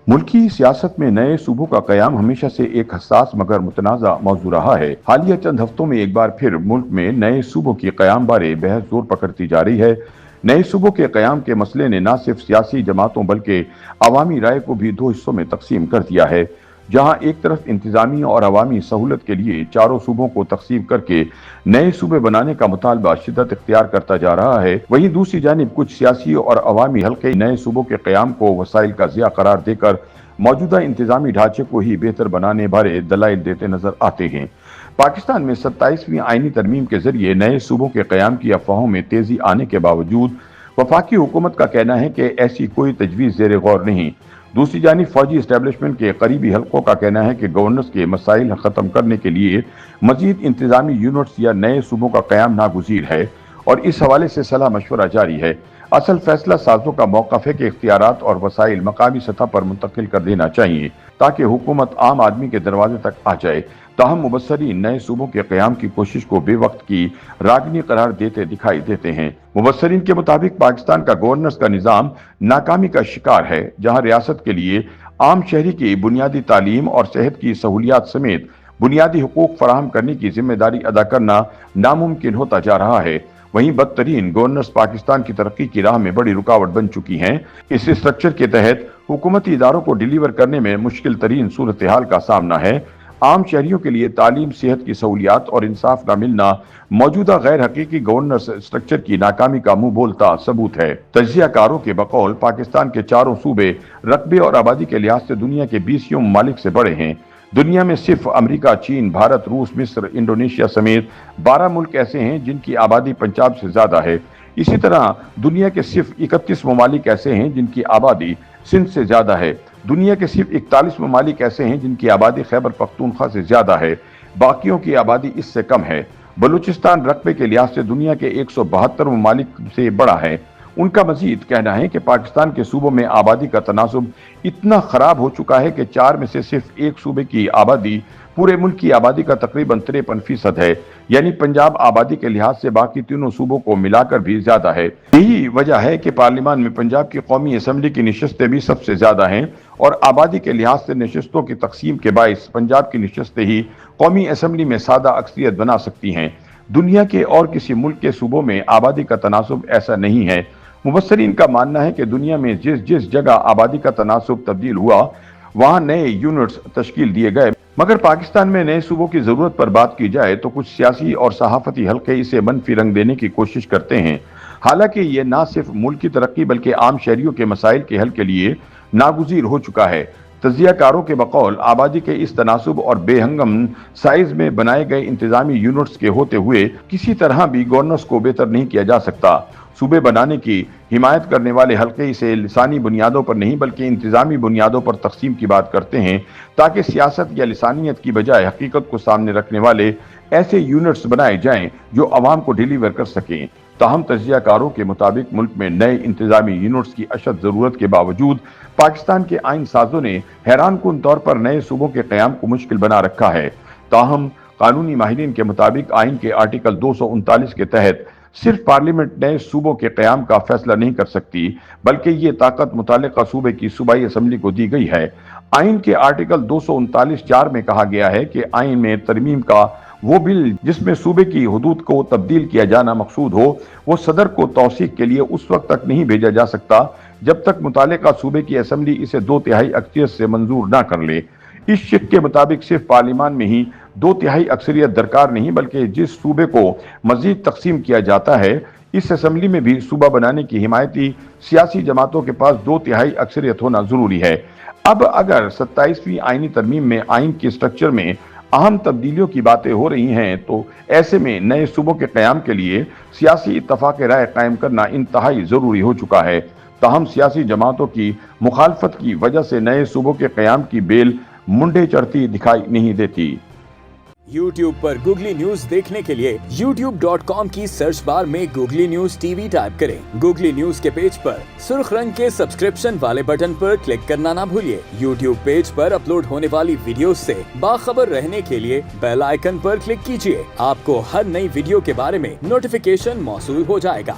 मुल्की सियासत में नए सूबों का क़याम हमेशा से एक हसास मगर मुतनाज़ा मौजू रहा है। हालिया चंद हफ्तों में एक बार फिर मुल्क में नए सूबों की क़याम बारे बहस जोर पकड़ती जा रही है। नए सूबों के क़याम के मसले ने न सिर्फ सियासी जमातों बल्कि अवामी राय को भी दो हिस्सों में तकसीम कर दिया है। जहां एक तरफ इंतजामी और अवामी सहूलत के लिए चारों सूबों को तकसीम करके नए सूबे बनाने का मुतालबा शिद्दत इख्तियार करता जा रहा है, वहीं दूसरी जानिब कुछ सियासी और अवामी हल्के नए सूबों के क़याम को वसाइल का ज़िया करार देकर मौजूदा इंतजामी ढांचे को ही बेहतर बनाने बारे दलाइल देते नजर आते हैं। पाकिस्तान में 27वीं आईनी तरमीम के जरिए नए सूबों के क़याम की अफवाहों में तेजी आने के बावजूद वफाकी हुकूमत का कहना है कि ऐसी कोई तजवीज़ ज़ेर गौर नहीं। दूसरी जानिब फौजी इस्टेब्लिशमेंट के करीबी हल्कों का कहना है कि गवर्नर्स के मसाइल ख़त्म करने के लिए मजीद इंतजामी यूनिट्स या नए सूबों का क़याम नागुज़ीर है और इस हवाले से सलाह मशवरा जारी है। असल फैसला साजों का मौक़िफ़ है कि इख्तियारात और वसाइल मकामी सतह पर मुंतकिल कर देना चाहिए ताकि हुकूमत आम आदमी के दरवाजे तक आ जाए। ताहम मुबस्सरीन नए सूबों के क़याम की कोशिश को बेवक्त की रागनी करार देते दिखाई देते हैं। मुबस्सरीन के मुताबिक पाकिस्तान का गवर्नर्स का निज़ाम नाकामी का शिकार है, जहां रियासत के लिए आम शहरी की बुनियादी तालीम और सेहत की सहूलियात समेत बुनियादी हुकूक फराहम करने की जिम्मेदारी अदा करना नामुमकिन होता जा रहा है। वहीं बदतरीन गवर्नर्स पाकिस्तान की तरक्की की राह में बड़ी रुकावट बन चुकी हैं। इस स्ट्रक्चर के तहत हुकूमती इदारों को डिलीवर करने में मुश्किल तरीन सूरत हाल का सामना है। आम शहरियों के लिए तालीम, सेहत की सहूलियात और इंसाफ न मिलना मौजूदा गैर हकीकी गवर्नेंस स्ट्रक्चर की नाकामी का मुंह बोलता सबूत है। तजियाकारों के बकौल पाकिस्तान के चारों सूबे रकबे और आबादी के लिहाज से दुनिया के 20 ममालिक से बड़े हैं। दुनिया में सिर्फ अमेरिका, चीन, भारत, रूस, मिस्र, इंडोनेशिया समेत 12 मुल्क ऐसे हैं जिनकी आबादी पंजाब से ज्यादा है। इसी तरह दुनिया के सिर्फ 31 ममालिक ऐसे हैं जिनकी आबादी सिंध से ज्यादा है। दुनिया के सिर्फ 41 ममालिक ऐसे हैं जिनकी आबादी खैबर पख्तूनख्वा से ज्यादा है। बाकियों की आबादी इससे कम है। बलूचिस्तान रकबे के लिहाज से दुनिया के 172 ममालिक से बड़ा है। उनका मजीद कहना है कि पाकिस्तान के सूबों में आबादी का तनासुब इतना खराब हो चुका है कि 4 में से सिर्फ एक सूबे की आबादी पूरे मुल्क की आबादी का तकरीबन 53% है, यानी पंजाब आबादी के लिहाज से बाकी तीनों सूबों को मिलाकर भी ज्यादा है। यही वजह है कि पार्लियामान में पंजाब की कौमी असम्बली की नशस्तें भी सबसे ज्यादा हैं और आबादी के लिहाज से नशस्तों की तकसीम के बाइस पंजाब की नशस्तें ही कौमी असम्बली में सादा अक्सरियत बना सकती हैं। दुनिया के और किसी मुल्क के सूबों में आबादी का तनासुब ऐसा नहीं है। मुबस्सरीन का मानना है कि दुनिया में जिस जिस जगह आबादी का तनासुब तब्दील हुआ वहां नए यूनिट्स तश्कील दिए गए, मगर पाकिस्तान में नए सूबों की जरूरत पर बात की जाए तो कुछ सियासी और सहाफती हल्के इसे मनफी रंग देने की कोशिश करते हैं। हालांकि ये न सिर्फ मुल्क की तरक्की बल्कि आम शहरियों के मसाइल के हल के लिए नागुज़ीर हो चुका है। तजियाकारों के बकौल आबादी के इस तनासुब और बेहंगम साइज में बनाए गए इंतजामी यूनिट्स के होते हुए किसी तरह भी गवर्नेंस को बेहतर नहीं किया जा सकता। सूबे बनाने की हिमायत करने वाले हल्के इसे लिसानी बुनियादों पर नहीं बल्कि इंतजामी बुनियादों पर तकसीम की बात करते हैं ताकि सियासत या लिसानियत की बजाय हकीकत को सामने रखने वाले ऐसे यूनिट्स बनाए जाएं जो अवाम को डिलीवर कर सकें। ताहम तजियाकारों के मुताबिक मुल्क में नए इंतजामी यूनिट्स की अशद जरूरत के बावजूद पाकिस्तान के आइन साजों ने हैरान कुन तौर पर नए सूबों के क़याम को मुश्किल बना रखा है। ताहम कानूनी माहिरीन के मुताबिक आइन के आर्टिकल 239 के तहत सिर्फ पार्लियामेंट नए सूबों के क़याम का फैसला नहीं कर सकती, बल्कि ये ताकत मुतालिका सूबे की सूबाई असम्बली को दी गई है। आइन के आर्टिकल 239(4) में कहा गया है कि आइन में तरमीम का वो बिल जिसमें सूबे की हुदूद को तब्दील किया जाना मकसूद हो, वो सदर को तौसीक के लिए उस वक्त तक नहीं भेजा जा सकता जब तक मुतालिका सूबे की असम्बली इसे 2/3 अक्सरियत से मंजूर ना कर ले। इस शिक के मुताबिक सिर्फ पार्लियामान में ही 2/3 अक्सरियत दरकार नहीं, बल्कि जिस सूबे को मजीद तकसीम किया जाता है इस असम्बली में भी सूबा बनाने की हिमायती सियासी जमातों के पास 2/3 अक्सरियत होना जरूरी है। अब अगर 27वीं आईनी तरमीम में आइन के स्ट्रक्चर में अहम तब्दीलियों की बातें हो रही हैं तो ऐसे में नए सूबों के क़याम के लिए सियासी इत्तफाक राय कायम करना इंतहाई जरूरी हो चुका है। ताहम सियासी जमातों की मुखालफत की वजह से नए सूबों के क़याम की बेल मुंडे चढ़ती दिखाई नहीं देती। YouTube पर गूगली न्यूज देखने के लिए youtube.com की सर्च बार में गूगली न्यूज टीवी टाइप करें। गूगली न्यूज के पेज पर सुर्ख रंग के सब्सक्रिप्शन वाले बटन पर क्लिक करना ना भूलिए। YouTube पेज पर अपलोड होने वाली वीडियोस से बाखबर रहने के लिए बेल आइकन पर क्लिक कीजिए। आपको हर नई वीडियो के बारे में नोटिफिकेशन मौसूल हो जाएगा।